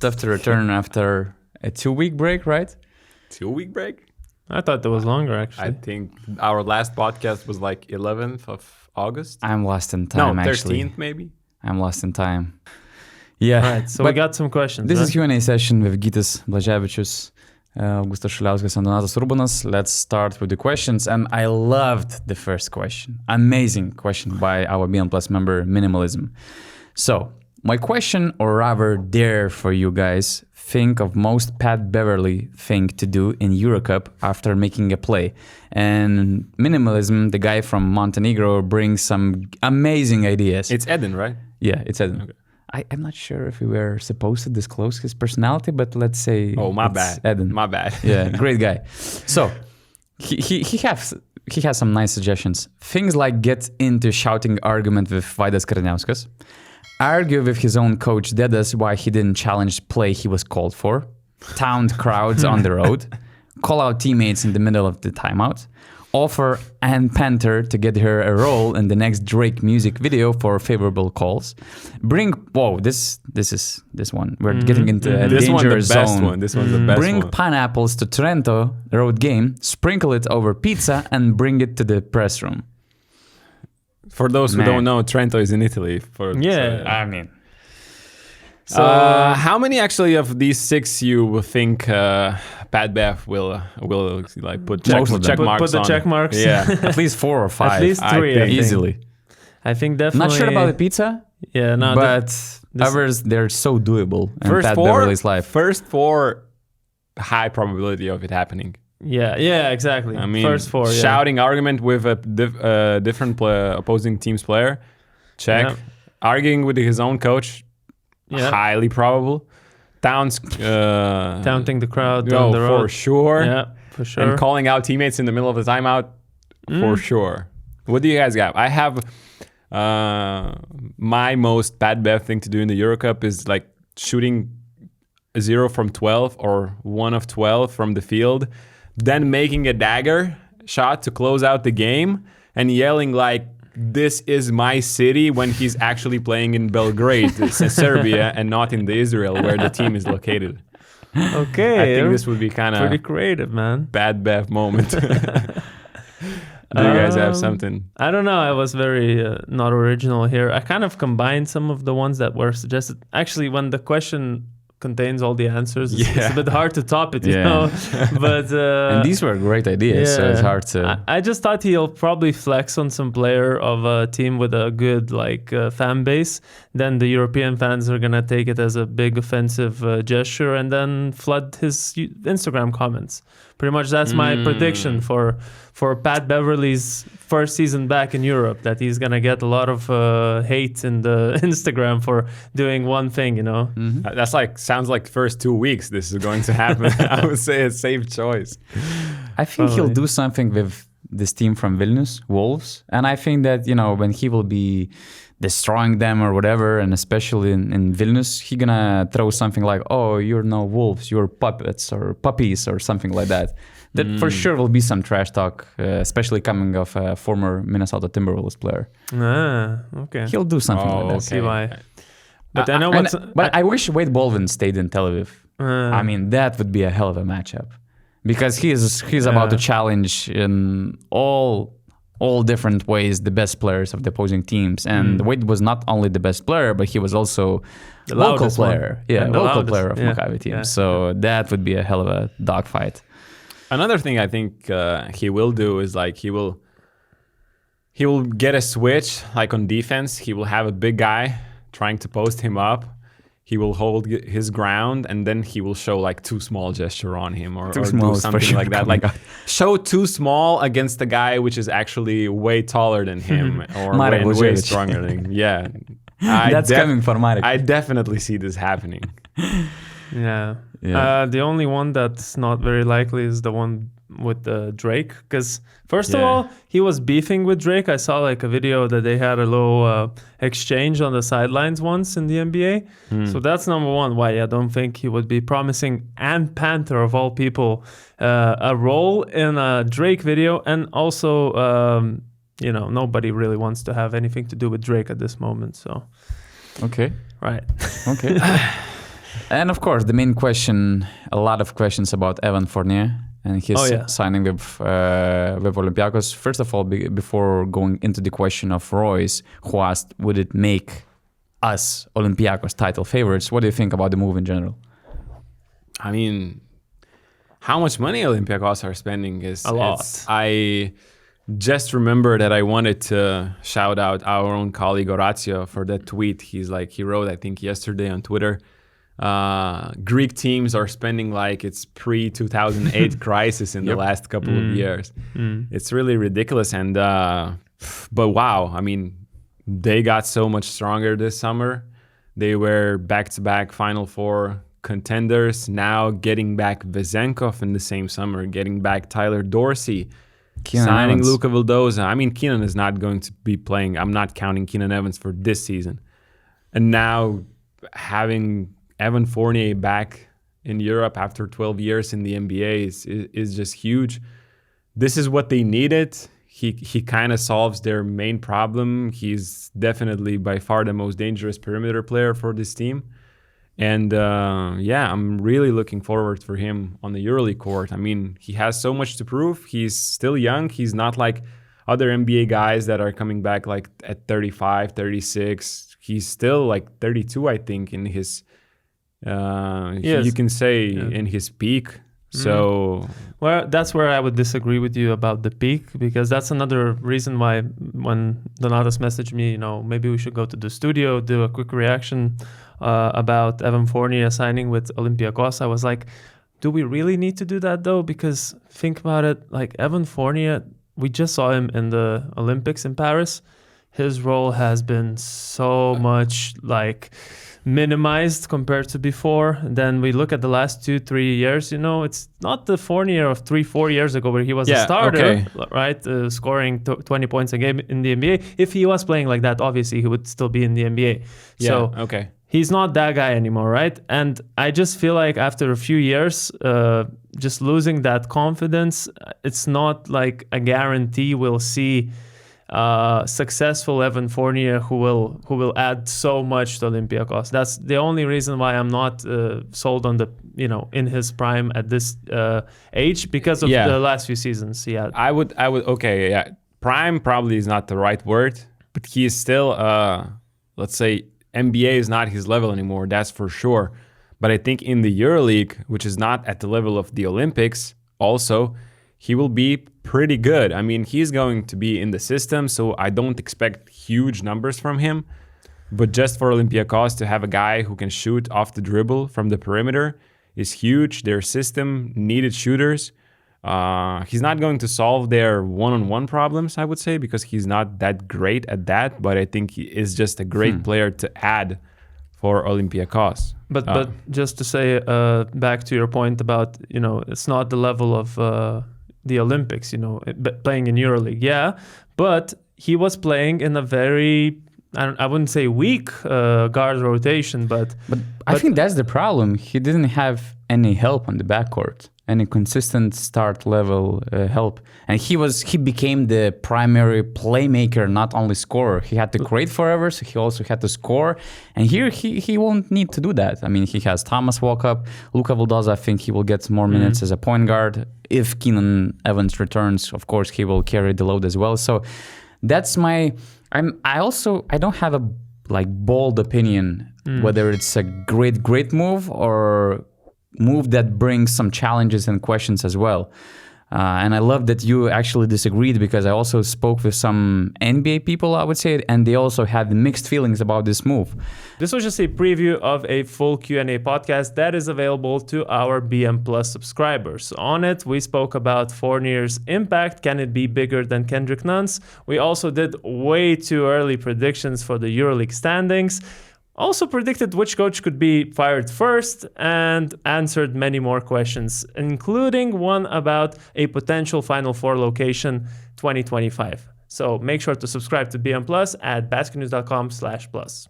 tough to return after a 2-week break, right? 2-week break? I thought that was longer, actually. I think our last podcast was like 11th of August. I'm lost in time, No, 13th actually. maybe. I'm lost in time. Yeah. All right, so we got some questions. This is Q&A session with Gytis Blaževičius, Augustas Šuliauskas, and Donatas Urbonas. Let's start with the questions. And I loved the first question. Amazing question by our BN Plus member, Minimalism. So, my question, or rather dare for you guys, think of most Pat Beverley thing to do in EuroCup after making a play. And Minimalism, the guy from Montenegro, brings some amazing ideas. It's Eden, right? Yeah, it's Eden. Okay. I'm not sure if we were supposed to disclose his personality, but let's say my bad. Eden. My bad. Yeah, great guy. So he has some nice suggestions. Things like get into shouting argument with Vaidas Karniauskas, argue with his own coach Dedas why he didn't challenge play he was called for, taunt crowds on the road, call out teammates in the middle of the timeout, offer Ann Panther to get her a role in the next Drake music video for favorable calls. This one. We're getting into a danger zone. This one's the best Bring one. pineapples to Trento road game, sprinkle it over pizza, and bring it to the press room. For those who don't know, Trento is in Italy. I mean... So, how many actually of these 6 you think Pat Bev will like put check marks put the on? check marks? Yeah, at least 4 or 5. At least 3, I think. Easily. I think definitely. Not sure about the pizza. Yeah, no. But others, they're so doable in Pat Beverley's life. First 4, high probability of it happening. Yeah, exactly. I mean, first 4. Shouting argument with a different opposing team's player. Check. Yeah. Arguing with his own coach. Yeah. Highly probable. Taunting the crowd on the road. For sure. Yeah, for sure. And calling out teammates in the middle of the timeout, for sure. What do you guys got? I have my most Pat Bev thing to do in the EuroCup is like shooting 0 from 12 or 1 of 12 from the field, then making a dagger shot to close out the game and yelling like, "This is my city," when he's actually playing in Belgrade, Serbia, and not in the Israel where the team is located. Okay. I think this would be kind of pretty creative, man. Bad Bev moment. Do you guys have something? I don't know. I was very not original here. I kind of combined some of the ones that were suggested. Actually, when the question contains all the answers, it's a bit hard to top it, you know. But and these were great ideas, so it's hard to. I just thought he'll probably flex on some player of a team with a good fan base. Then the European fans are gonna take it as a big offensive gesture, and then flood his Instagram comments. Pretty much, that's my prediction for Pat Beverley's first season back in Europe, that he's going to get a lot of hate in the Instagram for doing one thing, you know? Mm-hmm. That's sounds like first 2 weeks this is going to happen. I would say a safe choice. I think he'll do something with this team from Vilnius, Wolves. And I think that, when he will be destroying them or whatever, and especially in Vilnius, he's going to throw something like, "Oh, you're no Wolves, you're puppets or puppies," or something like that. That for sure will be some trash talk, especially coming off a former Minnesota Timberwolves player. Okay. He'll do something like that. I see why. But I know But I wish Wade Baldwin stayed in Tel Aviv. I mean, that would be a hell of a matchup. Because he's about to challenge in all different ways the best players of the opposing teams. And Wade was not only the best player, but he was also the local player. One. Yeah, local loudest. player of Maccabi team. Yeah. So that would be a hell of a dogfight. Another thing I think he will do is he will get a switch on defense. He will have a big guy trying to post him up. He will hold his ground, and then he will show too small gesture on him or do something like that. Show too small against the guy which is actually way taller than him or way stronger than him. Yeah. That's coming for Marek. I definitely see this happening. Yeah. The only one that's not very likely is the one with Drake, because first of all, he was beefing with Drake. I saw a video that they had a little exchange on the sidelines once in the NBA. So that's number one, why I don't think he would be promising Ann Panther, of all people, a role in a Drake video. And also, nobody really wants to have anything to do with Drake at this moment. So, okay, right, okay. And of course, the main question, a lot of questions about Evan Fournier and his signing with Olympiacos. First of all, before going into the question of Royce, who asked, would it make us Olympiacos title favorites? What do you think about the move in general? I mean, how much money Olympiacos are spending is a lot. I just remember that I wanted to shout out our own colleague Orazio for that tweet. He wrote, I think yesterday on Twitter, Greek teams are spending like it's pre-2008 crisis in the last couple of years. It's really ridiculous. And but wow, I mean, they got so much stronger this summer. They were back-to-back Final Four contenders. Now getting back Vezenkov in the same summer, getting back Tyler Dorsey, signing Luka Vildoza. I mean, Keenan is not going to be playing. I'm not counting Keenan Evans for this season. And now having Evan Fournier back in Europe after 12 years in the NBA is just huge. This is what they needed. He kind of solves their main problem. He's definitely by far the most dangerous perimeter player for this team. And I'm really looking forward for him on the EuroLeague court. I mean, he has so much to prove. He's still young. He's not like other NBA guys that are coming back like at 35, 36. He's still like 32, I think, in his, you can say in his peak. So, well, that's where I would disagree with you about the peak, because that's another reason why when Donatas messaged me, maybe we should go to the studio, do a quick reaction about Evan Fournier signing with Olympiacos. I was like, do we really need to do that though? Because think about it, like Evan Fournier, we just saw him in the Olympics in Paris. His role has been so much like minimized compared to before. And then we look at the last 2-3 years, it's not the Fournier of 3-4 years ago where he was a starter, right? Scoring 20 points a game in the NBA. If he was playing like that, obviously he would still be in the NBA. He's not that guy anymore, right? And I just feel like after a few years, just losing that confidence, it's not like a guarantee we'll see successful Evan Fournier who will add so much to Olympiacos. That's the only reason why I'm not sold on the in his prime at this age, because of the last few seasons he had. I would prime probably is not the right word, but he is still let's say NBA is not his level anymore, that's for sure. But I think in the EuroLeague, which is not at the level of the Olympics, also he will be pretty good. I mean, he's going to be in the system, so I don't expect huge numbers from him. But just for Olympiacos to have a guy who can shoot off the dribble from the perimeter is huge. Their system needed shooters. He's not going to solve their one-on-one problems, I would say, because he's not that great at that. But I think he is just a great player to add for Olympiacos. But just to say back to your point about, it's not the level of the Olympics, playing in EuroLeague. Yeah, but he was playing in a very, I wouldn't say weak guard rotation, but I think that's the problem. He didn't have any help on the backcourt, any consistent start level help. And he became the primary playmaker, not only scorer. He had to create forever, so he also had to score. And here he won't need to do that. I mean, he has Thomas Walkup, Luka Vildoza. I think he will get more minutes as a point guard. If Keenan Evans returns, of course, he will carry the load as well. So that's I don't have a bold opinion whether it's a great move or move that brings some challenges and questions as well. And I love that you actually disagreed, because I also spoke with some NBA people, I would say, and they also had mixed feelings about this move. This was just a preview of a full Q&A podcast that is available to our BM Plus subscribers. On it, we spoke about Fournier's impact. Can it be bigger than Kendrick Nunn's? We also did way too early predictions for the EuroLeague standings. Also predicted which coach could be fired first, and answered many more questions, including one about a potential Final Four location 2025. So make sure to subscribe to BM Plus at basketnews.com/plus.